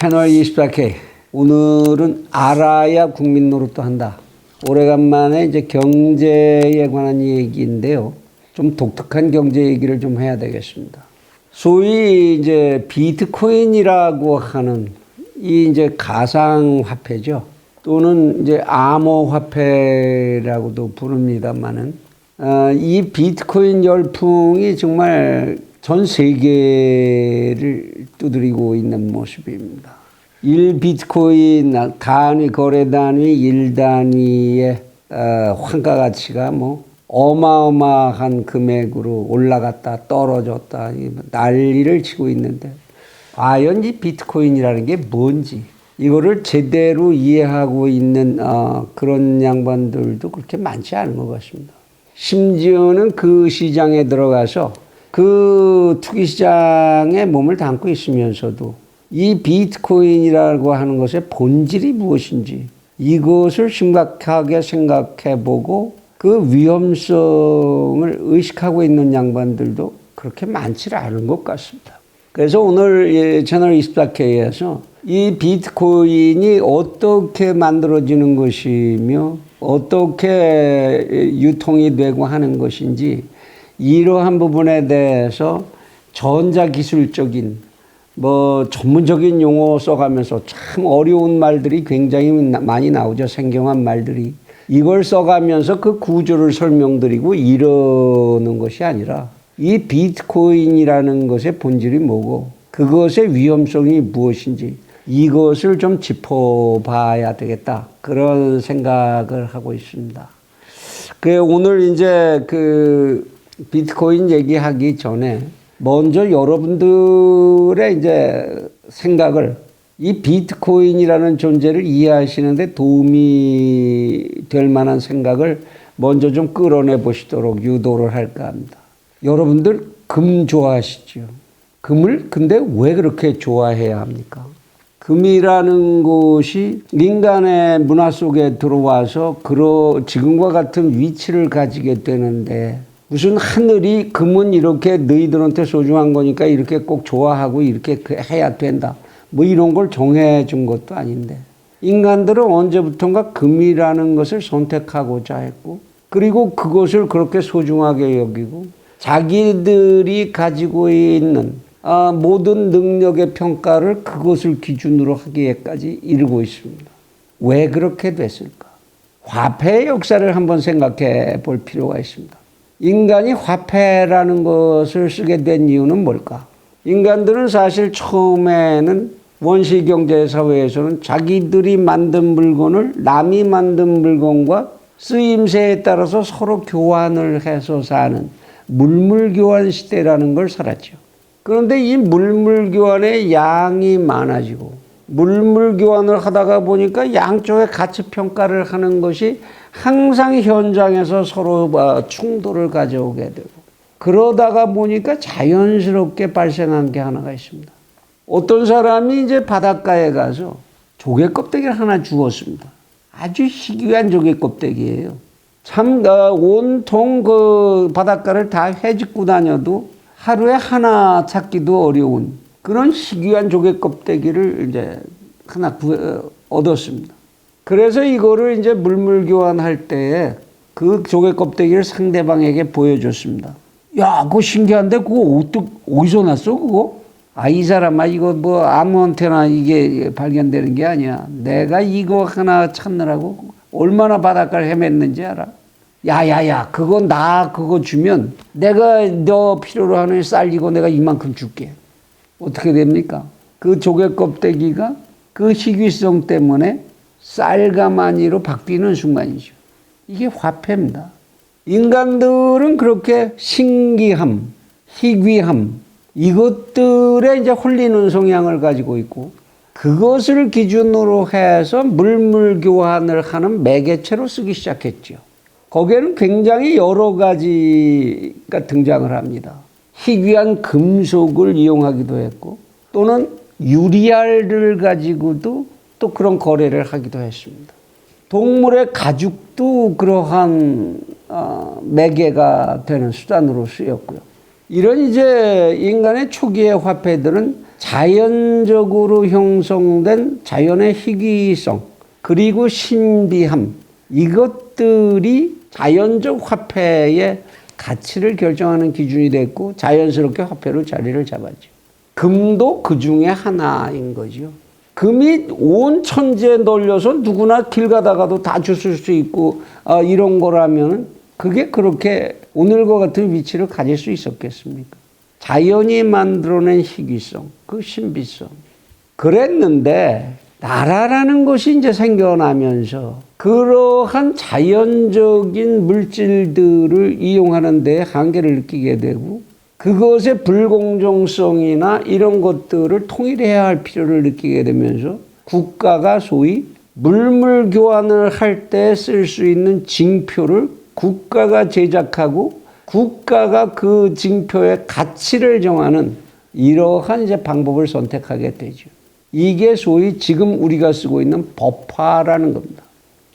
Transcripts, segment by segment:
채널 24K. 오늘은 알아야 국민 노릇도 한다. 오래간만에 이제 경제에 관한 얘기인데요. 좀 독특한 경제 얘기를 좀 해야 되겠습니다. 소위 이제 비트코인이라고 하는 이 이제 가상화폐죠. 또는 이제 암호화폐라고도 부릅니다만은, 이 비트코인 열풍이 정말 전 세계를 두드리고 있는 모습입니다. 1비트코인 단위, 거래 단위 1단위의 환가 가치가 뭐 어마어마한 금액으로 올라갔다 떨어졌다 난리를 치고 있는데, 과연 이 비트코인이라는 게 뭔지 이거를 제대로 이해하고 있는 그런 양반들도 그렇게 많지 않은 것 같습니다. 심지어는 그 시장에 들어가서 그 투기 시장에 몸을 담고 있으면서도 이 비트코인이라고 하는 것의 본질이 무엇인지 이것을 심각하게 생각해보고 그 위험성을 의식하고 있는 양반들도 그렇게 많지 않은 것 같습니다. 그래서 오늘 채널 24K에서 이 비트코인이 어떻게 만들어지는 것이며 어떻게 유통이 되고 하는 것인지 이러한 부분에 대해서 전자기술적인 전문적인 용어 써가면서 참 어려운 말들이 굉장히 많이 나오죠. 생경한 말들이. 이걸 써가면서 그 구조를 설명드리고 이러는 것이 아니라 이 비트코인이라는 것의 본질이 뭐고 그것의 위험성이 무엇인지 이것을 좀 짚어봐야 되겠다. 그런 생각을 하고 있습니다. 오늘 이제 비트코인 얘기하기 전에 먼저 여러분들의 이제 생각을 이 비트코인이라는 존재를 이해하시는데 도움이 될 만한 생각을 먼저 좀 끌어내 보시도록 유도를 할까 합니다. 여러분들 금 좋아하시죠? 금을 근데 왜 그렇게 좋아해야 합니까? 금이라는 것이 인간의 문화 속에 들어와서 지금과 같은 위치를 가지게 되는데 무슨 하늘이 금은 이렇게 너희들한테 소중한 거니까 이렇게 꼭 좋아하고 이렇게 해야 된다. 이런 걸 정해준 것도 아닌데 인간들은 언제부턴가 금이라는 것을 선택하고자 했고 그리고 그것을 그렇게 소중하게 여기고 자기들이 가지고 있는 모든 능력의 평가를 그것을 기준으로 하기에까지 이르고 있습니다. 왜 그렇게 됐을까? 화폐의 역사를 한번 생각해 볼 필요가 있습니다. 인간이 화폐라는 것을 쓰게 된 이유는 뭘까? 인간들은 사실 처음에는 원시경제 사회에서는 자기들이 만든 물건을 남이 만든 물건과 쓰임새에 따라서 서로 교환을 해서 사는 물물교환 시대라는 걸 살았죠. 그런데 이 물물교환의 양이 많아지고 물물교환을 하다가 보니까 양쪽의 가치평가를 하는 것이 항상 현장에서 서로 충돌을 가져오게 되고 그러다가 보니까 자연스럽게 발생한 게 하나가 있습니다. 어떤 사람이 이제 바닷가에 가서 조개 껍데기를 하나 주웠습니다. 아주 희귀한 조개 껍데기예요. 참 온통 그 바닷가를 다 헤집고 다녀도 하루에 하나 찾기도 어려운 그런 희귀한 조개 껍데기를 이제 하나 얻었습니다. 그래서 이거를 이제 물물교환할 때에 그 조개 껍데기를 상대방에게 보여줬습니다. 야, 그거 신기한데 그거 어디서 났어 그거? 이 사람아 이거 아무한테나 이게 발견되는 게 아니야. 내가 이거 하나 찾느라고 얼마나 바닷가를 헤맸는지 알아? 야야야 그거 주면 내가 너 필요로 하는 쌀 이거 내가 이만큼 줄게. 어떻게 됩니까? 그 조개 껍데기가 그 희귀성 때문에 쌀가마니로 바뀌는 순간이죠. 이게 화폐입니다. 인간들은 그렇게 신기함, 희귀함 이것들에 이제 홀리는 성향을 가지고 있고 그것을 기준으로 해서 물물교환을 하는 매개체로 쓰기 시작했죠. 거기에는 굉장히 여러 가지가 등장을 합니다. 희귀한 금속을 이용하기도 했고 또는 유리알을 가지고도 또 그런 거래를 하기도 했습니다. 동물의 가죽도 그러한 매개가 되는 수단으로 쓰였고요. 이런 이제 인간의 초기의 화폐들은 자연적으로 형성된 자연의 희귀성 그리고 신비함 이것들이 자연적 화폐의 가치를 결정하는 기준이 됐고 자연스럽게 화폐로 자리를 잡았죠. 금도 그 중에 하나인 거죠. 금이 온 천지에 널려서 누구나 길 가다가도 다 주실 수 있고 이런 거라면 그게 그렇게 오늘과 같은 위치를 가질 수 있었겠습니까? 자연이 만들어낸 희귀성, 그 신비성. 그랬는데 나라라는 것이 이제 생겨나면서 그러한 자연적인 물질들을 이용하는 데 한계를 느끼게 되고 그것의 불공정성이나 이런 것들을 통일해야 할 필요를 느끼게 되면서 국가가 소위 물물 교환을 할 때 쓸 수 있는 징표를 국가가 제작하고 국가가 그 징표의 가치를 정하는 이러한 이제 방법을 선택하게 되죠. 이게 소위 지금 우리가 쓰고 있는 법화라는 겁니다.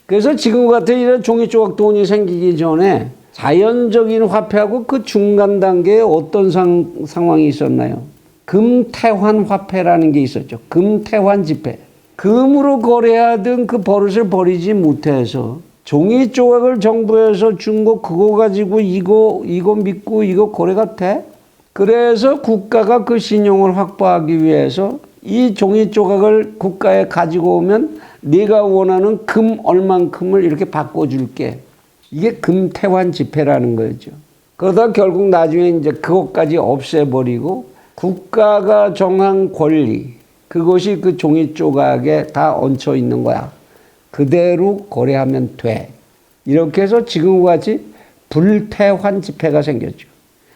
그래서 지금과 같은 이런 종이조각 돈이 생기기 전에 자연적인 화폐하고 그 중간 단계에 어떤 상황이 있었나요? 금태환 화폐라는 게 있었죠. 금태환 지폐. 금으로 거래하던 그 버릇을 버리지 못해서 종이 조각을 정부에서 준 거 그거 가지고 이거 믿고 이거 거래가 돼? 그래서 국가가 그 신용을 확보하기 위해서 이 종이 조각을 국가에 가지고 오면 네가 원하는 금 얼만큼을 이렇게 바꿔줄게. 이게 금태환 지폐라는 거죠. 그러다 결국 나중에 이제 그것까지 없애버리고 국가가 정한 권리, 그것이 그 종이 조각에 다 얹혀 있는 거야. 그대로 거래하면 돼. 이렇게 해서 지금과 같이 불태환 지폐가 생겼죠.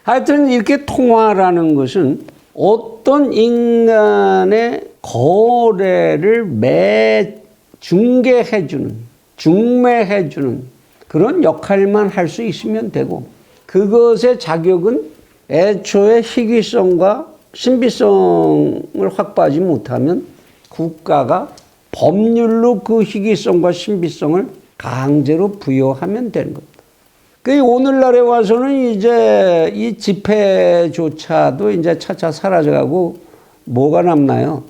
하여튼 이렇게 통화라는 것은 어떤 인간의 거래를 중개해주는, 중매해주는 그런 역할만 할 수 있으면 되고 그것의 자격은 애초에 희귀성과 신비성을 확보하지 못하면 국가가 법률로 그 희귀성과 신비성을 강제로 부여하면 되는 겁니다. 그 오늘날에 와서는 이제 이 지폐조차도 이제 차차 사라져가고 뭐가 남나요?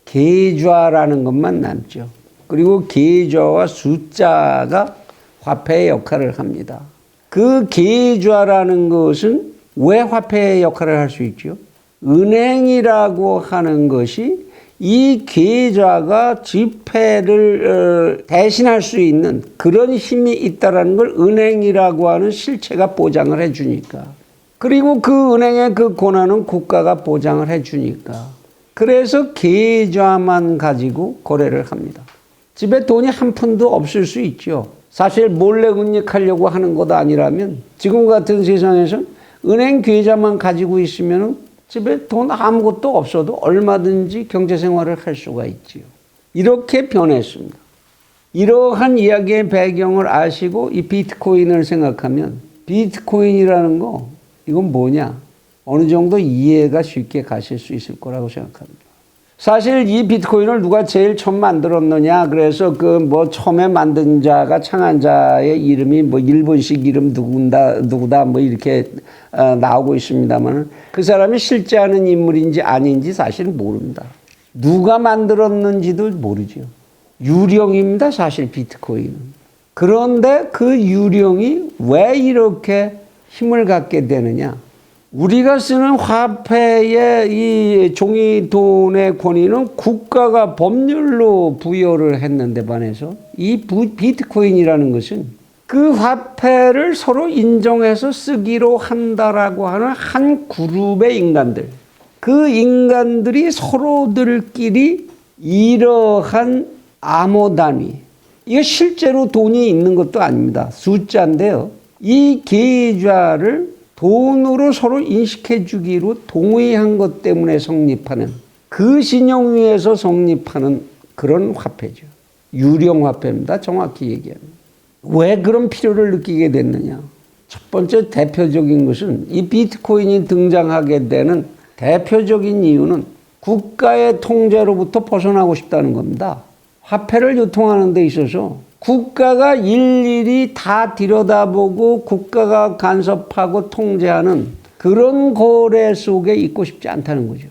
계좌라는 것만 남죠. 그리고 계좌와 숫자가 화폐의 역할을 합니다. 그 계좌라는 것은 왜 화폐의 역할을 할 수 있죠? 은행이라고 하는 것이 이 계좌가 지폐를 대신할 수 있는 그런 힘이 있다는 걸 은행이라고 하는 실체가 보장을 해주니까. 그리고 그 은행의 그 권한은 국가가 보장을 해주니까. 그래서 계좌만 가지고 거래를 합니다. 집에 돈이 한 푼도 없을 수 있죠. 사실 몰래 은닉하려고 하는 것 아니라면 지금 같은 세상에서 은행 계좌만 가지고 있으면 집에 돈 아무것도 없어도 얼마든지 경제생활을 할 수가 있지요. 이렇게 변했습니다. 이러한 이야기의 배경을 아시고 이 비트코인을 생각하면 비트코인이라는 거 이건 뭐냐? 어느 정도 이해가 쉽게 가실 수 있을 거라고 생각합니다. 사실 이 비트코인을 누가 제일 처음 만들었느냐? 그래서 그 뭐 처음에 만든 자가 창한 자의 이름이 뭐 일본식 이름 누구다 뭐 이렇게 나오고 있습니다만 그 사람이 실제 하는 인물인지 아닌지 사실 모릅니다. 누가 만들었는지도 모르죠. 유령입니다, 사실 비트코인은. 그런데 그 유령이 왜 이렇게 힘을 갖게 되느냐? 우리가 쓰는 화폐의 이 종이 돈의 권위는 국가가 법률로 부여를 했는데 반해서 이 비트코인이라는 것은 그 화폐를 서로 인정해서 쓰기로 한다라고 하는 한 그룹의 인간들. 그 인간들이 서로들끼리 이러한 암호 단위. 이게 실제로 돈이 있는 것도 아닙니다. 숫자인데요. 이 계좌를 돈으로 서로 인식해 주기로 동의한 것 때문에 성립하는 그 신용 위에서 성립하는 그런 화폐죠. 유령 화폐입니다. 정확히 얘기하면. 왜 그런 필요를 느끼게 됐느냐. 첫 번째 대표적인 것은 이 비트코인이 등장하게 되는 대표적인 이유는 국가의 통제로부터 벗어나고 싶다는 겁니다. 화폐를 유통하는 데 있어서 국가가 일일이 다 들여다보고 국가가 간섭하고 통제하는 그런 거래 속에 있고 싶지 않다는 거죠.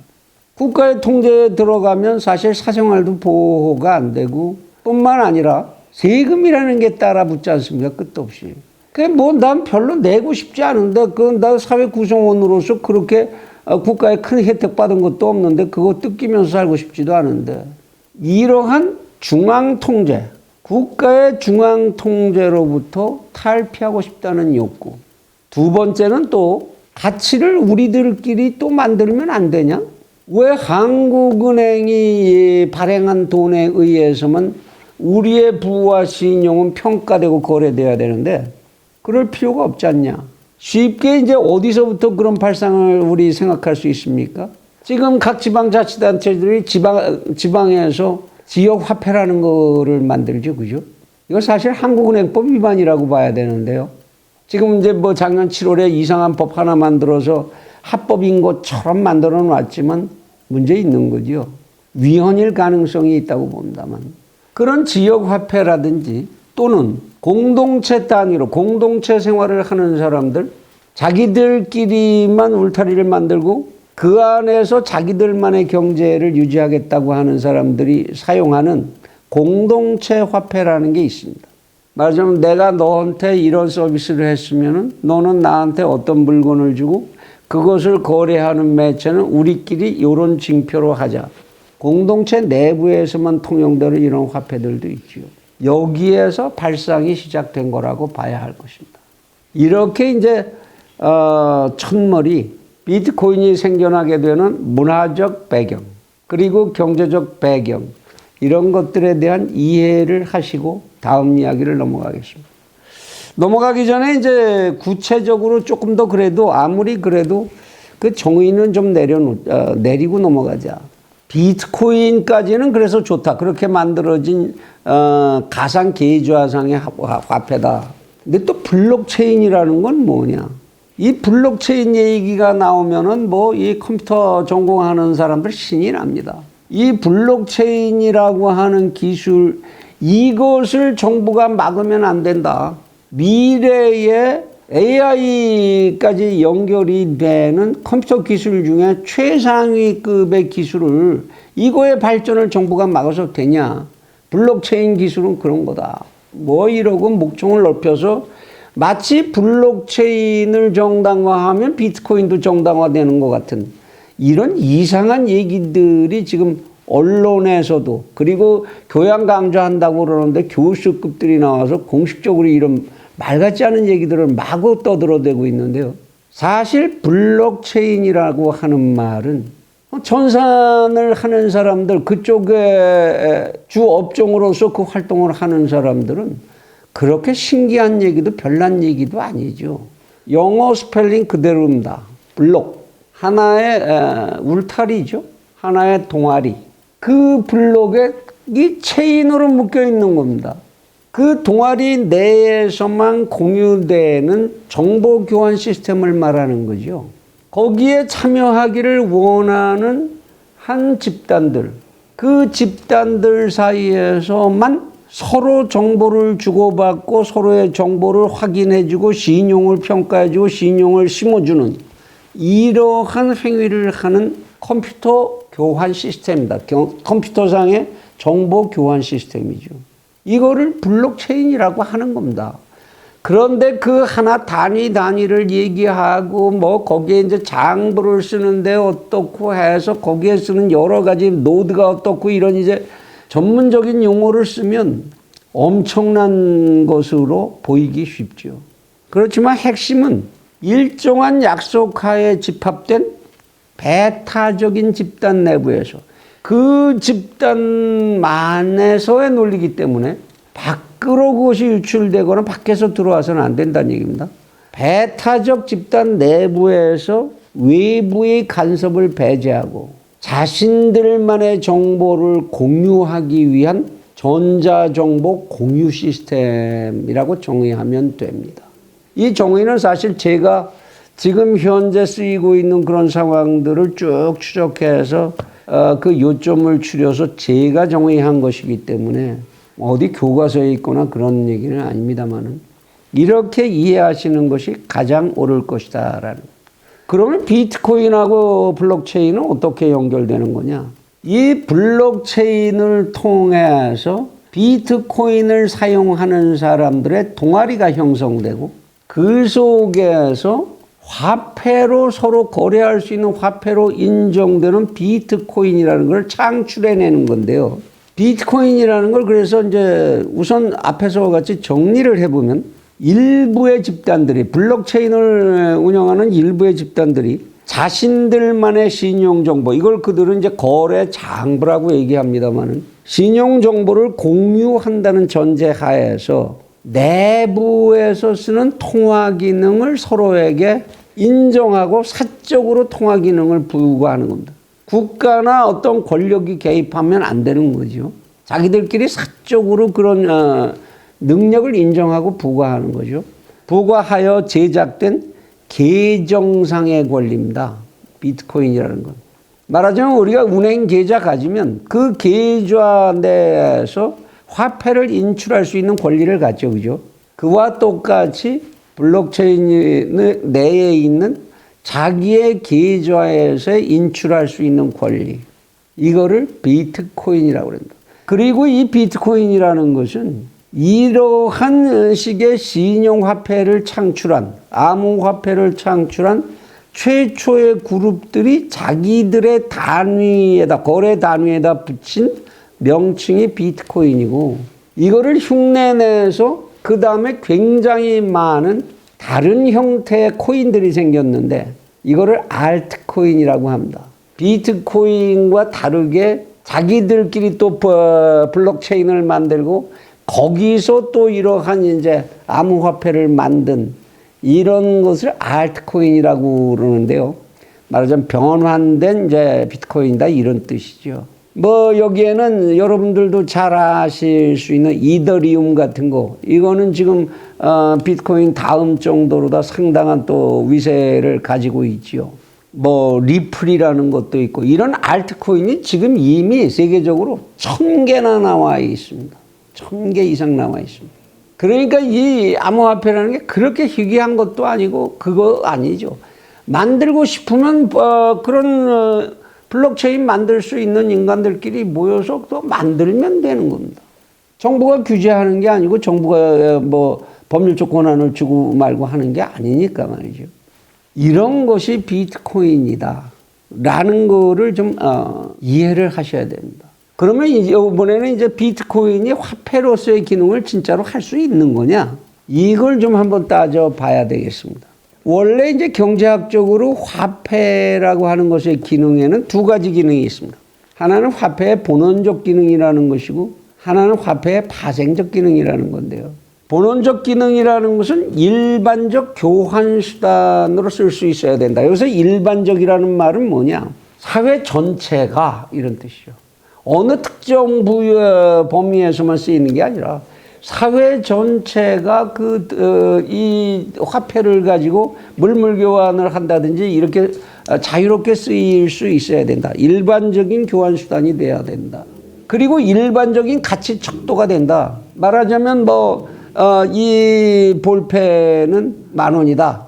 국가의 통제에 들어가면 사실 사생활도 보호가 안 되고 뿐만 아니라 세금이라는 게 따라 붙지 않습니까? 끝도 없이. 그게 뭐 난 별로 내고 싶지 않은데 그건 나 사회 구성원으로서 그렇게 국가에 큰 혜택 받은 것도 없는데 그거 뜯기면서 살고 싶지도 않은데 이러한 중앙 통제, 국가의 중앙 통제로부터 탈피하고 싶다는 욕구. 두 번째는 또 가치를 우리들끼리 또 만들면 안 되냐? 왜 한국은행이 발행한 돈에 의해서만 우리의 부와 신용은 평가되고 거래돼야 되는데 그럴 필요가 없지 않냐? 쉽게 이제 어디서부터 그런 발상을 우리 생각할 수 있습니까? 지금 각 지방자치단체들이 지방에서 지역화폐라는 거를 만들죠, 그죠? 이거 사실 한국은행법 위반이라고 봐야 되는데요. 지금 이제 뭐 작년 7월에 이상한 법 하나 만들어서 합법인 것처럼 만들어 놨지만 문제 있는 거죠. 위헌일 가능성이 있다고 봅니다만. 그런 지역화폐라든지 또는 공동체 단위로 공동체 생활을 하는 사람들, 자기들끼리만 울타리를 만들고 그 안에서 자기들만의 경제를 유지하겠다고 하는 사람들이 사용하는 공동체 화폐라는 게 있습니다. 말하자면 내가 너한테 이런 서비스를 했으면은 너는 나한테 어떤 물건을 주고 그것을 거래하는 매체는 우리끼리 이런 징표로 하자. 공동체 내부에서만 통용되는 이런 화폐들도 있죠. 여기에서 발상이 시작된 거라고 봐야 할 것입니다. 이렇게 이제 첫머리 비트코인이 생겨나게 되는 문화적 배경 그리고 경제적 배경 이런 것들에 대한 이해를 하시고 다음 이야기를 넘어가겠습니다. 넘어가기 전에 이제 구체적으로 조금 더 그래도 아무리 그래도 그 정의는 좀 내리고 넘어가자. 비트코인까지는 그래서 좋다. 그렇게 만들어진 가상 계좌상의 화폐다. 근데 또 블록체인이라는 건 뭐냐? 이 블록체인 얘기가 나오면은 뭐 이 컴퓨터 전공하는 사람들 신이 납니다. 이 블록체인이라고 하는 기술 이것을 정부가 막으면 안 된다. 미래에 AI까지 연결이 되는 컴퓨터 기술 중에 최상위급의 기술을 이거의 발전을 정부가 막아서 되냐. 블록체인 기술은 그런 거다. 뭐 이러고 목청을 넓혀서 마치 블록체인을 정당화하면 비트코인도 정당화되는 것 같은 이런 이상한 얘기들이 지금 언론에서도 그리고 교양 강좌한다고 그러는데 교수급들이 나와서 공식적으로 이런 말 같지 않은 얘기들을 마구 떠들어대고 있는데요. 사실 블록체인이라고 하는 말은 전산을 하는 사람들 그쪽에 주 업종으로서 그 활동을 하는 사람들은 그렇게 신기한 얘기도 별난 얘기도 아니죠. 영어 스펠링 그대로입니다. 블록. 하나의 울타리죠. 하나의 동아리. 그 블록에 이 체인으로 묶여 있는 겁니다. 그 동아리 내에서만 공유되는 정보 교환 시스템을 말하는 거죠. 거기에 참여하기를 원하는 한 집단들, 그 집단들 사이에서만 서로 정보를 주고받고 서로의 정보를 확인해주고 신용을 평가해주고 신용을 심어주는 이러한 행위를 하는 컴퓨터 교환 시스템입니다. 컴퓨터상의 정보 교환 시스템이죠. 이거를 블록체인이라고 하는 겁니다. 그런데 그 하나 단위를 얘기하고 뭐 거기에 이제 장부를 쓰는데 어떻고 해서 거기에 쓰는 여러 가지 노드가 어떻고 이런 이제 전문적인 용어를 쓰면 엄청난 것으로 보이기 쉽죠. 그렇지만 핵심은 일정한 약속하에 집합된 배타적인 집단 내부에서 그 집단만에서의 논리이기 때문에 밖으로 그것이 유출되거나 밖에서 들어와서는 안 된다는 얘기입니다. 배타적 집단 내부에서 외부의 간섭을 배제하고 자신들만의 정보를 공유하기 위한 전자정보 공유 시스템이라고 정의하면 됩니다. 이 정의는 사실 제가 지금 현재 쓰이고 있는 그런 상황들을 쭉 추적해서 그 요점을 추려서 제가 정의한 것이기 때문에 어디 교과서에 있거나 그런 얘기는 아닙니다만은 이렇게 이해하시는 것이 가장 옳을 것이다라는. 그러면 비트코인하고 블록체인은 어떻게 연결되는 거냐? 이 블록체인을 통해서 비트코인을 사용하는 사람들의 동아리가 형성되고 그 속에서 화폐로 서로 거래할 수 있는 화폐로 인정되는 비트코인이라는 걸 창출해내는 건데요. 비트코인이라는 걸 그래서 이제 우선 앞에서 같이 정리를 해보면 일부의 집단들이 블록체인을 운영하는 일부의 집단들이 자신들만의 신용정보, 이걸 그들은 이제 거래 장부라고 얘기합니다만은 신용정보를 공유한다는 전제하에서 내부에서 쓰는 통화 기능을 서로에게 인정하고 사적으로 통화 기능을 부과하는 겁니다. 국가나 어떤 권력이 개입하면 안 되는 거죠. 자기들끼리 사적으로 그런 능력을 인정하고 부과하는 거죠. 부과하여 제작된 계정상의 권리입니다. 비트코인이라는 건. 말하자면 우리가 은행 계좌 가지면 그 계좌 내에서 화폐를 인출할 수 있는 권리를 갖죠. 그죠? 그와 똑같이 블록체인 내에 있는 자기의 계좌에서 인출할 수 있는 권리. 이거를 비트코인이라고 합니다. 그리고 이 비트코인이라는 것은 이러한 식의 신용화폐를 창출한, 암호화폐를 창출한 최초의 그룹들이 자기들의 단위에다, 거래 단위에다 붙인 명칭이 비트코인이고, 이거를 흉내내서 그 다음에 굉장히 많은 다른 형태의 코인들이 생겼는데, 이거를 알트코인이라고 합니다. 비트코인과 다르게 자기들끼리 또 블록체인을 만들고 거기서 또 이러한 이제 암호화폐를 만든 이런 것을 알트코인이라고 그러는데요. 말하자면 변환된 이제 비트코인이다 이런 뜻이죠. 뭐 여기에는 여러분들도 잘 아실 수 있는 이더리움 같은 거, 이거는 지금 비트코인 다음 정도로 다 상당한 또 위세를 가지고 있지요. 뭐 리플이라는 것도 있고, 이런 알트코인이 지금 이미 세계적으로 1000개나 나와 있습니다. 1000개 이상 나와 있습니다. 그러니까 이 암호화폐라는 게 그렇게 희귀한 것도 아니고 그거 아니죠. 만들고 싶으면 그런 블록체인 만들 수 있는 인간들끼리 모여서 또 만들면 되는 겁니다. 정부가 규제하는 게 아니고 정부가 뭐 법률적 권한을 주고 말고 하는 게 아니니까 말이죠. 이런 것이 비트코인이다 라는 거를 좀 이해를 하셔야 됩니다. 그러면 이번에는 이제 비트코인이 화폐로서의 기능을 진짜로 할 수 있는 거냐? 이걸 좀 한번 따져봐야 되겠습니다. 원래 이제 경제학적으로 화폐라고 하는 것의 기능에는 두 가지 기능이 있습니다. 하나는 화폐의 본원적 기능이라는 것이고, 하나는 화폐의 파생적 기능이라는 건데요. 본원적 기능이라는 것은 일반적 교환 수단으로 쓸 수 있어야 된다. 여기서 일반적이라는 말은 뭐냐? 사회 전체가 이런 뜻이죠. 어느 특정 부의 범위에서만 쓰이는 게 아니라 사회 전체가 이 화폐를 가지고 물물 교환을 한다든지 이렇게 자유롭게 쓰일 수 있어야 된다. 일반적인 교환 수단이 돼야 된다. 그리고 일반적인 가치 척도가 된다. 말하자면 이 볼펜은 10,000원이다.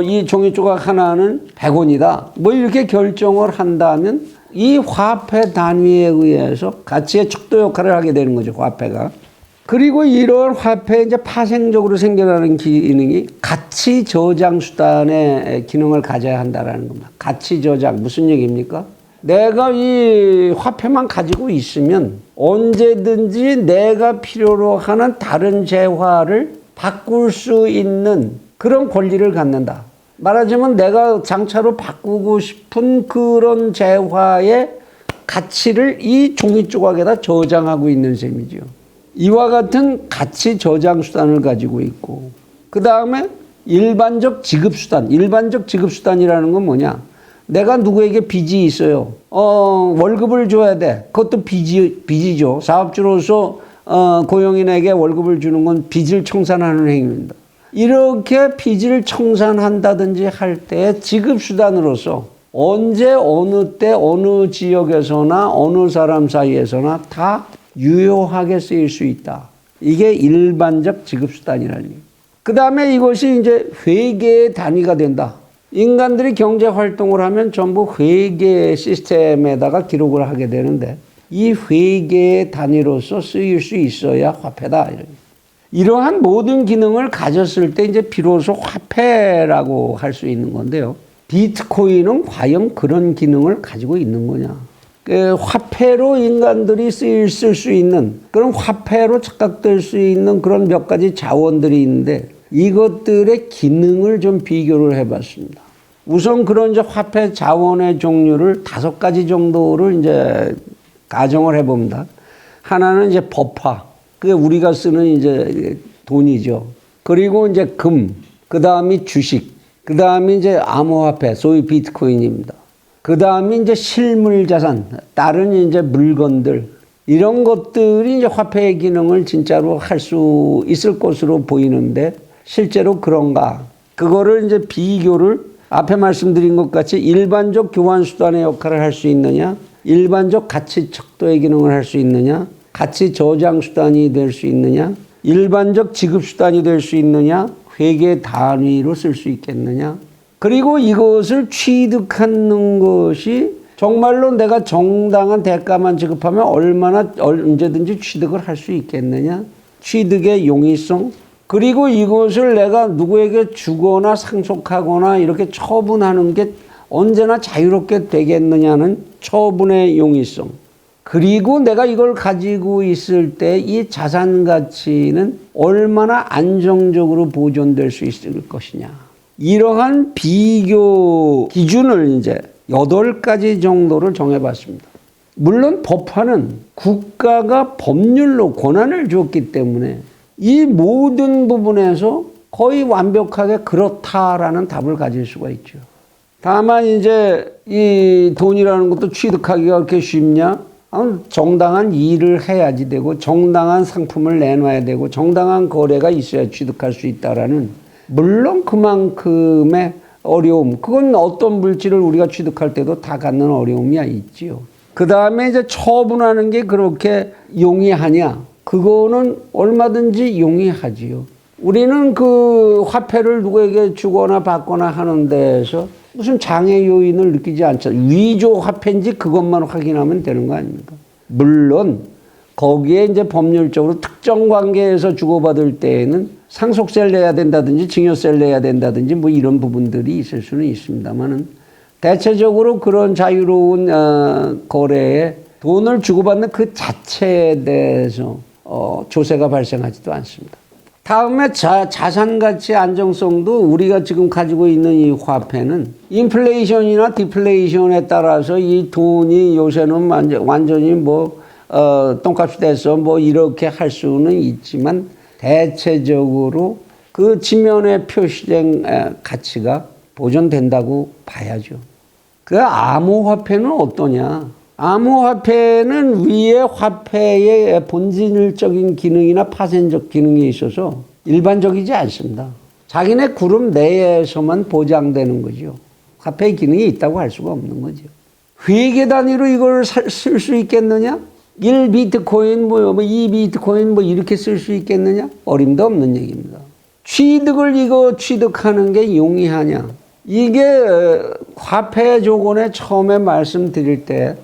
이 종이 조각 하나는 100원이다. 이렇게 결정을 한다면 이 화폐 단위에 의해서 가치의 척도 역할을 하게 되는 거죠, 화폐가. 그리고 이런 화폐에 이제 파생적으로 생겨나는 기능이 가치 저장 수단의 기능을 가져야 한다라는 겁니다. 가치 저장, 무슨 얘기입니까? 내가 이 화폐만 가지고 있으면 언제든지 내가 필요로 하는 다른 재화를 바꿀 수 있는 그런 권리를 갖는다. 말하자면 내가 장차로 바꾸고 싶은 그런 재화의 가치를 이 종이 조각에다 저장하고 있는 셈이죠. 이와 같은 가치 저장 수단을 가지고 있고, 그 다음에 일반적 지급 수단. 일반적 지급 수단이라는 건 뭐냐? 내가 누구에게 빚이 있어요. 월급을 줘야 돼. 그것도 빚이죠. 사업주로서 고용인에게 월급을 주는 건 빚을 청산하는 행위입니다. 이렇게 빚을 청산한다든지 할 때 지급수단으로서 언제 어느 때 어느 지역에서나 어느 사람 사이에서나 다 유효하게 쓰일 수 있다. 이게 일반적 지급수단이라는 얘기예요. 그 다음에 이것이 이제 회계의 단위가 된다. 인간들이 경제 활동을 하면 전부 회계 시스템에다가 기록을 하게 되는데 이 회계의 단위로서 쓰일 수 있어야 화폐다. 이러한 모든 기능을 가졌을 때 이제 비로소 화폐라고 할 수 있는 건데요. 비트코인은 과연 그런 기능을 가지고 있는 거냐? 화폐로 인간들이 쓸 수 있는 그런 화폐로 착각될 수 있는 그런 몇 가지 자원들이 있는데 이것들의 기능을 좀 비교를 해봤습니다. 우선 그런 이제 화폐 자원의 종류를 5가지 정도를 이제 가정을 해봅니다. 하나는 이제 법화, 그게 우리가 쓰는 이제 돈이죠. 그리고 이제 금, 그 다음이 주식, 그 다음에 이제 암호화폐, 소위 비트코인입니다. 그 다음에 이제 실물 자산, 다른 이제 물건들, 이런 것들이 이제 화폐의 기능을 진짜로 할 수 있을 것으로 보이는데 실제로 그런가? 그거를 이제 비교를 앞에 말씀드린 것 같이 일반적 교환 수단의 역할을 할 수 있느냐, 일반적 가치 척도의 기능을 할 수 있느냐, 가치 저장 수단이 될 수 있느냐, 일반적 지급 수단이 될 수 있느냐, 회계 단위로 쓸 수 있겠느냐. 그리고 이것을 취득하는 것이 정말로 내가 정당한 대가만 지급하면 얼마나 언제든지 취득을 할 수 있겠느냐. 취득의 용이성. 그리고 이것을 내가 누구에게 주거나 상속하거나 이렇게 처분하는 게 언제나 자유롭게 되겠느냐는 처분의 용이성. 그리고 내가 이걸 가지고 있을 때 이 자산 가치는 얼마나 안정적으로 보존될 수 있을 것이냐. 이러한 비교 기준을 이제 8가지 정도를 정해봤습니다. 물론 법화는 국가가 법률로 권한을 주었기 때문에 이 모든 부분에서 거의 완벽하게 그렇다라는 답을 가질 수가 있죠. 다만 이제 이 돈이라는 것도 취득하기가 그렇게 쉽냐? 정당한 일을 해야지 되고 정당한 상품을 내놔야 되고 정당한 거래가 있어야 취득할 수 있다라는 물론 그만큼의 어려움, 그건 어떤 물질을 우리가 취득할 때도 다 갖는 어려움이 있지요. 그 다음에 이제 처분하는 게 그렇게 용이하냐? 그거는 얼마든지 용이하지요. 우리는 그 화폐를 누구에게 주거나 받거나 하는 데에서 무슨 장애 요인을 느끼지 않죠. 위조 화폐인지 그것만 확인하면 되는 거 아닙니까? 물론 거기에 이제 법률적으로 특정 관계에서 주고받을 때에는 상속세를 내야 된다든지 증여세를 내야 된다든지 뭐 이런 부분들이 있을 수는 있습니다만은 대체적으로 그런 자유로운 거래에 돈을 주고받는 그 자체에 대해서 조세가 발생하지도 않습니다. 다음에 자산 가치 안정성도 우리가 지금 가지고 있는 이 화폐는 인플레이션이나 디플레이션에 따라서 이 돈이 요새는 완전히 뭐 똥값이 돼서 뭐 이렇게 할 수는 있지만 대체적으로 그 지면에 표시된 가치가 보존된다고 봐야죠. 그 암호화폐는 어떠냐? 암호화폐는 위에 화폐의 본질적인 기능이나 파생적 기능이 있어서 일반적이지 않습니다. 자기네 그룹 내에서만 보장되는 거죠. 화폐의 기능이 있다고 할 수가 없는 거죠. 회계 단위로 이걸 쓸 수 있겠느냐? 1비트코인, 2비트코인 이렇게 쓸 수 있겠느냐? 어림도 없는 얘기입니다. 이거 취득하는 게 용이하냐? 이게 화폐 조건에 처음에 말씀드릴 때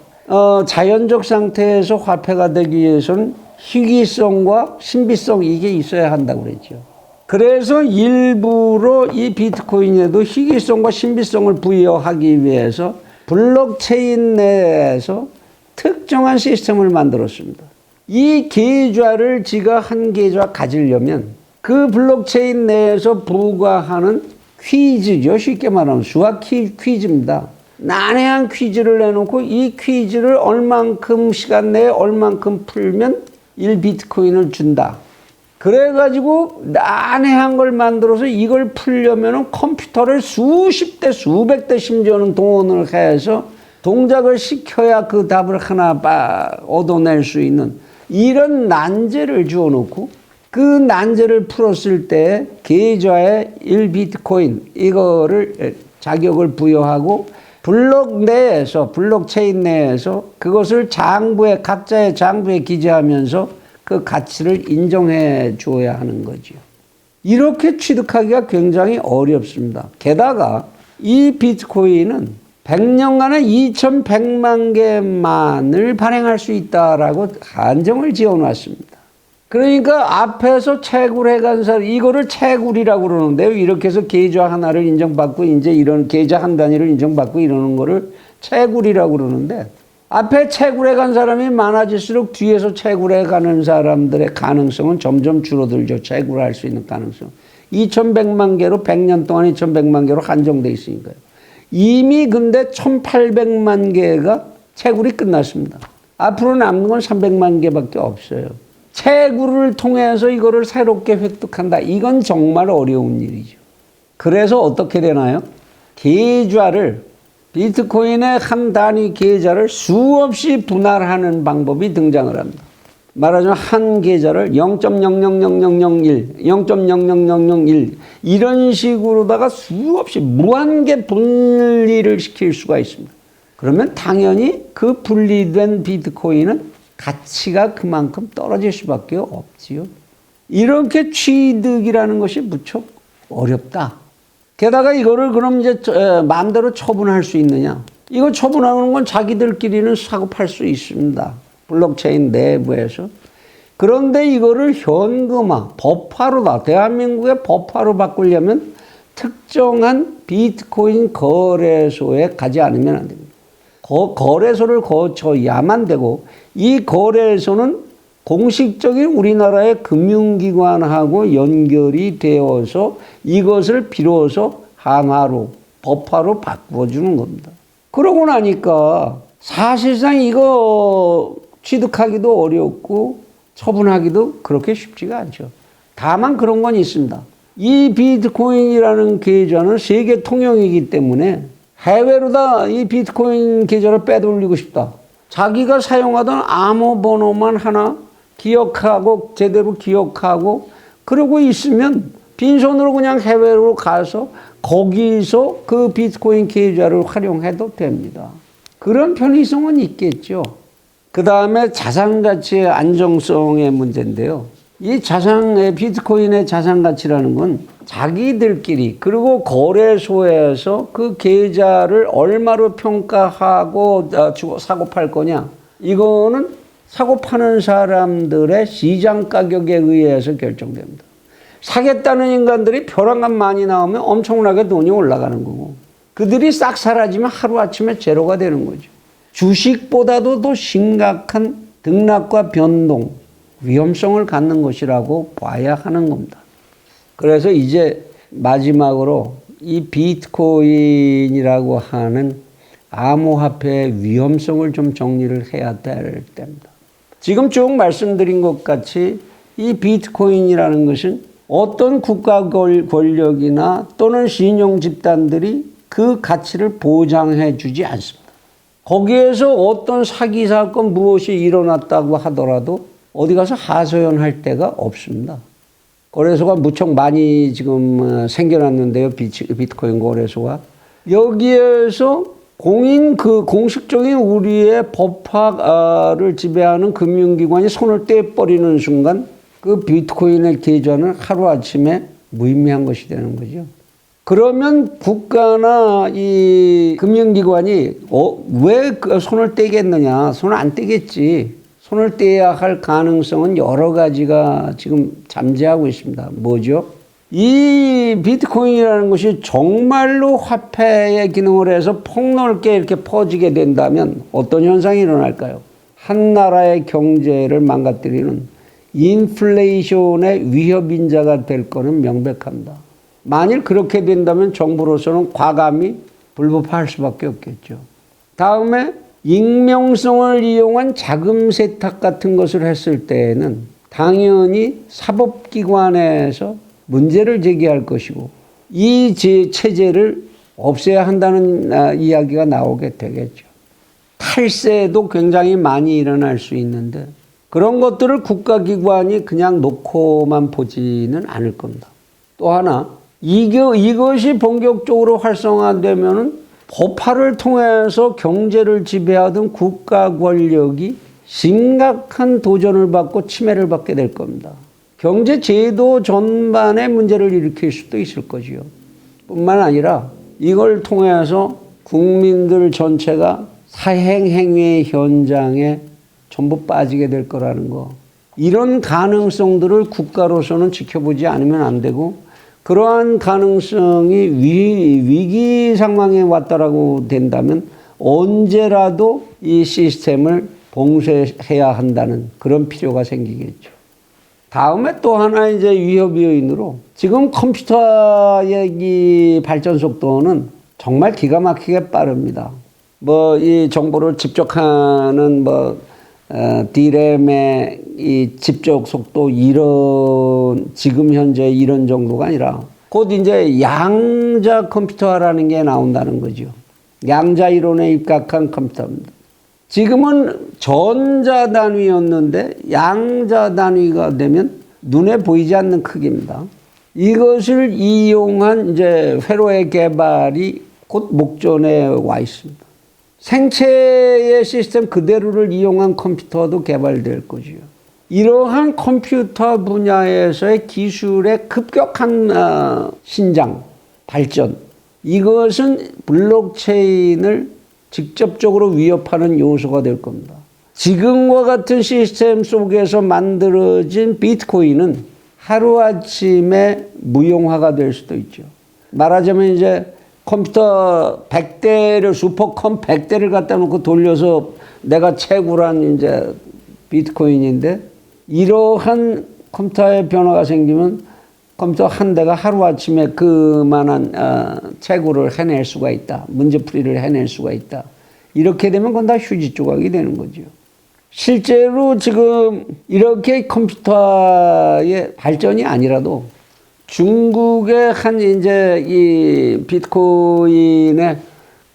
자연적 상태에서 화폐가 되기 위해서는 희귀성과 신비성 이게 있어야 한다고 그랬죠. 그래서 일부러 이 비트코인에도 희귀성과 신비성을 부여하기 위해서 블록체인 내에서 특정한 시스템을 만들었습니다. 이 계좌를 지가 한 계좌 가지려면 그 블록체인 내에서 부과하는 퀴즈죠. 쉽게 말하면 수학 퀴즈입니다. 난해한 퀴즈를 내놓고 이 퀴즈를 얼만큼 시간 내에 얼만큼 풀면 1비트코인을 준다. 그래가지고 난해한 걸 만들어서 이걸 풀려면 컴퓨터를 수십 대 수백 대 심지어는 동원을 해서 동작을 시켜야 그 답을 하나 얻어낼 수 있는 이런 난제를 주어놓고 그 난제를 풀었을 때 계좌에 1비트코인 이거를 자격을 부여하고 블록체인 내에서 그것을 각자의 장부에 기재하면서 그 가치를 인정해 주어야 하는 거죠. 이렇게 취득하기가 굉장히 어렵습니다. 게다가 이 비트코인은 100년간에 2100만 개만을 발행할 수 있다라고 한정을 지어놨습니다. 그러니까 앞에서 채굴해간 사람, 이거를 채굴이라고 그러는데요. 이렇게 해서 계좌 하나를 인정받고 이제 이런 계좌 한 단위를 인정받고 이러는 거를 채굴이라고 그러는데, 앞에 채굴해간 사람이 많아질수록 뒤에서 채굴해가는 사람들의 가능성은 점점 줄어들죠. 채굴할 수 있는 가능성. 2100만 개로 100년 동안 2100만 개로 한정돼 있으니까요. 이미 근데 1800만 개가 채굴이 끝났습니다. 앞으로 남는 건 300만 개밖에 없어요. 채굴을 통해서 이거를 새롭게 획득한다. 이건 정말 어려운 일이죠. 그래서 어떻게 되나요? 계좌를, 비트코인의 한 단위 계좌를 수없이 분할하는 방법이 등장을 합니다. 말하자면 한 계좌를 0.000001, 0.00001 이런 식으로다가 수없이 무한개 분리를 시킬 수가 있습니다. 그러면 당연히 그 분리된 비트코인은 가치가 그만큼 떨어질 수밖에 없지요. 이렇게 취득이라는 것이 무척 어렵다. 게다가 이거를 그럼 이제 마음대로 처분할 수 있느냐? 이거 처분하는 건 자기들끼리는 사고 팔 수 있습니다. 블록체인 내부에서. 그런데 이거를 현금화, 법화로다. 대한민국의 법화로 바꾸려면 특정한 비트코인 거래소에 가지 않으면 안 됩니다. 거래소를 거쳐야만 되고, 이 거래소는 공식적인 우리나라의 금융기관하고 연결이 되어서 이것을 비로소 한화로, 법화로 바꿔주는 겁니다. 그러고 나니까 사실상 이거 취득하기도 어렵고 처분하기도 그렇게 쉽지가 않죠. 다만 그런 건 있습니다. 이 비트코인이라는 계좌는 세계 통용이기 때문에 해외로다 이 비트코인 계좌를 빼돌리고 싶다. 자기가 사용하던 암호번호만 하나 기억하고 제대로 기억하고 그러고 있으면 빈손으로 그냥 해외로 가서 거기서 그 비트코인 계좌를 활용해도 됩니다. 그런 편의성은 있겠죠. 그 다음에 자산가치의 안정성의 문제인데요. 이 비트코인의 자산가치라는 건 자기들끼리 그리고 거래소에서 그 계좌를 얼마로 평가하고 사고 팔 거냐. 이거는 사고 파는 사람들의 시장 가격에 의해서 결정됩니다. 사겠다는 인간들이 벼랑간 많이 나오면 엄청나게 돈이 올라가는 거고, 그들이 싹 사라지면 하루아침에 제로가 되는 거죠. 주식보다도 더 심각한 등락과 변동, 위험성을 갖는 것이라고 봐야 하는 겁니다. 그래서 이제 마지막으로 이 비트코인이라고 하는 암호화폐의 위험성을 좀 정리를 해야 될 때입니다. 지금 쭉 말씀드린 것 같이 이 비트코인이라는 것은 어떤 국가 권력이나 또는 신용 집단들이 그 가치를 보장해 주지 않습니다. 거기에서 어떤 사기 사건 무엇이 일어났다고 하더라도 어디 가서 하소연할 데가 없습니다. 거래소가 무척 많이 지금 생겨났는데요. 비트코인 거래소가. 여기에서 공식적인 우리의 법화를 지배하는 금융기관이 손을 떼버리는 순간 그 비트코인의 계좌는 하루아침에 무의미한 것이 되는 거죠. 그러면 국가나 이 금융기관이 왜 손을 떼겠느냐? 손을 안 떼겠지. 손을 떼야 할 가능성은 여러 가지가 지금 잠재하고 있습니다. 뭐죠? 이 비트코인이라는 것이 정말로 화폐의 기능을 해서 폭넓게 이렇게 퍼지게 된다면 어떤 현상이 일어날까요? 한 나라의 경제를 망가뜨리는 인플레이션의 위협인자가 될 거는 명백합니다. 만일 그렇게 된다면 정부로서는 과감히 불법화할 수밖에 없겠죠. 다음에 익명성을 이용한 자금 세탁 같은 것을 했을 때에는 당연히 사법기관에서 문제를 제기할 것이고 이 체제를 없애야 한다는 이야기가 나오게 되겠죠. 탈세도 굉장히 많이 일어날 수 있는데 그런 것들을 국가기관이 그냥 놓고만 보지는 않을 겁니다. 또 하나, 이것이 본격적으로 활성화되면은 법화를 통해서 경제를 지배하던 국가 권력이 심각한 도전을 받고 침해를 받게 될 겁니다. 경제 제도 전반에 문제를 일으킬 수도 있을 거지요. 뿐만 아니라 이걸 통해서 국민들 전체가 사행행위의 현장에 전부 빠지게 될 거라는 거. 이런 가능성들을 국가로서는 지켜보지 않으면 안 되고, 그러한 가능성이 위기 상황에 왔다라고 된다면 언제라도 이 시스템을 봉쇄해야 한다는 그런 필요가 생기겠죠. 다음에 또 하나 이제 위협 요인으로, 지금 컴퓨터의 이 발전 속도는 정말 기가 막히게 빠릅니다. 뭐 이 정보를 집적하는 D램의 이 집적 속도 지금 현재 이런 정도가 아니라 곧 이제 양자 컴퓨터라는 게 나온다는 거죠. 양자 이론에 입각한 컴퓨터입니다. 지금은 전자 단위였는데 양자 단위가 되면 눈에 보이지 않는 크기입니다. 이것을 이용한 이제 회로의 개발이 곧 목전에 와 있습니다. 생체의 시스템 그대로를 이용한 컴퓨터도 개발될 거죠. 이러한 컴퓨터 분야에서의 기술의 급격한 신장, 발전, 이것은 블록체인을 직접적으로 위협하는 요소가 될 겁니다. 지금과 같은 시스템 속에서 만들어진 비트코인은 하루아침에 무용화가 될 수도 있죠. 말하자면 이제 컴퓨터 100대를, 슈퍼컴 100대를 갖다 놓고 돌려서 내가 채굴한 이제 비트코인인데, 이러한 컴퓨터의 변화가 생기면 컴퓨터 한 대가 하루아침에 그만한 채굴을 해낼 수가 있다. 문제풀이를 해낼 수가 있다. 이렇게 되면 그건 다 휴지 조각이 되는 거죠. 실제로 지금 이렇게 컴퓨터의 발전이 아니라도 중국의 한 이제 이 비트코인의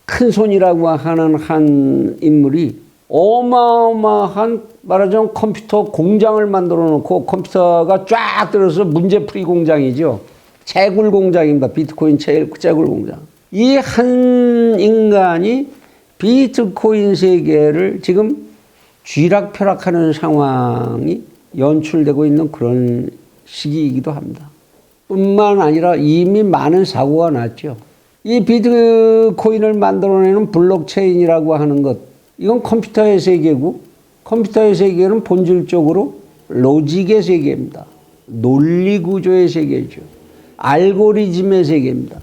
큰 손이라고 하는 한 인물이 어마어마한 말하자면 컴퓨터 공장을 만들어 놓고, 컴퓨터가 쫙 들어서 문제풀이 공장이죠. 채굴 공장입니다. 비트코인 채굴 공장. 이 한 인간이 비트코인 세계를 지금 쥐락펴락하는 상황이 연출되고 있는 그런 시기이기도 합니다. 뿐만 아니라 이미 많은 사고가 났죠. 이 비트코인을 만들어내는 블록체인이라고 하는 것, 이건 컴퓨터의 세계고, 컴퓨터의 세계는 본질적으로 로직의 세계입니다. 논리구조의 세계죠. 알고리즘의 세계입니다.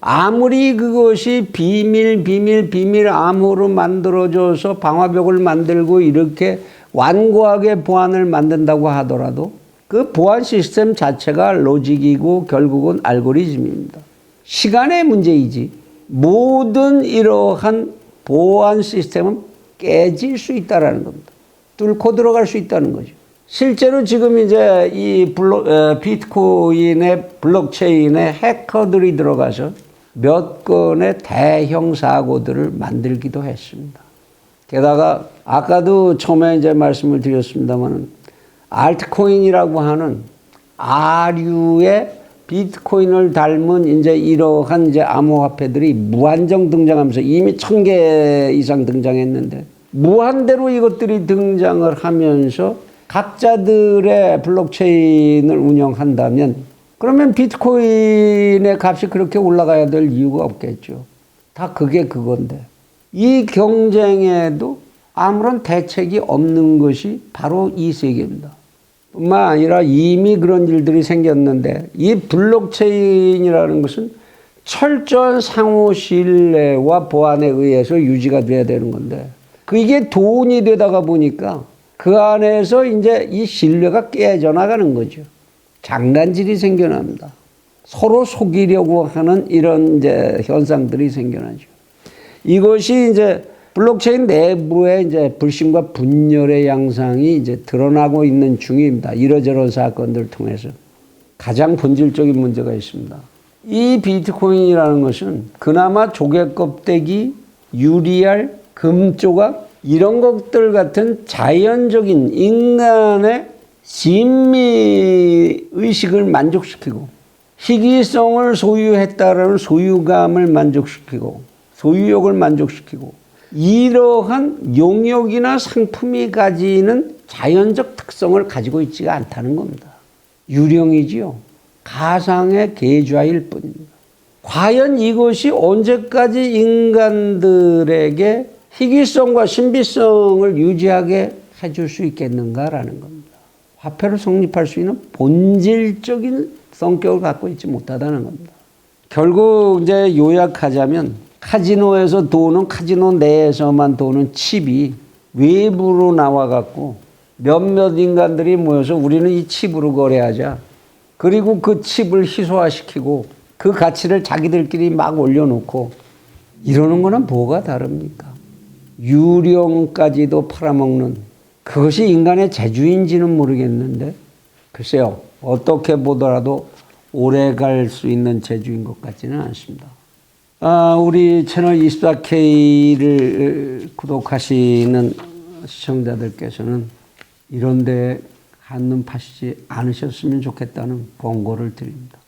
아무리 그것이 비밀 암호로 만들어져서 방화벽을 만들고 이렇게 완고하게 보안을 만든다고 하더라도 그 보안 시스템 자체가 로직이고 결국은 알고리즘입니다. 시간의 문제이지 모든 이러한 보안 시스템은 깨질 수 있다는 겁니다. 뚫고 들어갈 수 있다는 거죠. 실제로 지금 이제 이 비트코인의 블록체인에 해커들이 들어가서 몇 건의 대형 사고들을 만들기도 했습니다. 게다가 아까도 처음에 이제 말씀을 드렸습니다만은 알트코인이라고 하는 아류의 비트코인을 닮은 이제 이러한 이제 암호화폐들이 무한정 등장하면서 이미 1000개 이상 등장했는데, 무한대로 이것들이 등장을 하면서 각자들의 블록체인을 운영한다면 그러면 비트코인의 값이 그렇게 올라가야 될 이유가 없겠죠. 다 그게 그건데, 이 경쟁에도 아무런 대책이 없는 것이 바로 이 세계입니다. 뿐만 아니라 이미 그런 일들이 생겼는데, 이 블록체인이라는 것은 철저한 상호 신뢰와 보안에 의해서 유지가 돼야 되는 건데, 그게 돈이 되다가 보니까 그 안에서 이제 이 신뢰가 깨져나가는 거죠. 장난질이 생겨납니다. 서로 속이려고 하는 이런 이제 현상들이 생겨나죠. 이것이 이제 블록체인 내부의 이제 불신과 분열의 양상이 이제 드러나고 있는 중입니다. 이러저런 사건들을 통해서. 가장 본질적인 문제가 있습니다. 이 비트코인이라는 것은 그나마 조개 껍데기, 유리알, 금조각 이런 것들 같은 자연적인 인간의 심미의식을 만족시키고 희귀성을 소유했다라는 소유감을 만족시키고 소유욕을 만족시키고 이러한 용역이나 상품이 가지는 자연적 특성을 가지고 있지가 않다는 겁니다. 유령이지요. 가상의 계좌일 뿐입니다. 과연 이것이 언제까지 인간들에게 희귀성과 신비성을 유지하게 해줄 수 있겠는가라는 겁니다. 화폐로 성립할 수 있는 본질적인 성격을 갖고 있지 못하다는 겁니다. 결국 이제 요약하자면 카지노에서 도는 카지노 내에서만 도는 칩이 외부로 나와갖고 몇몇 인간들이 모여서 우리는 이 칩으로 거래하자. 그리고 그 칩을 희소화시키고 그 가치를 자기들끼리 막 올려놓고 이러는 거는 뭐가 다릅니까? 유령까지도 팔아먹는 그것이 인간의 재주인지는 모르겠는데 글쎄요. 어떻게 보더라도 오래 갈 수 있는 재주인 것 같지는 않습니다. 우리 채널 24K를 구독하시는 시청자들께서는 이런 데 한눈 파시지 않으셨으면 좋겠다는 권고를 드립니다.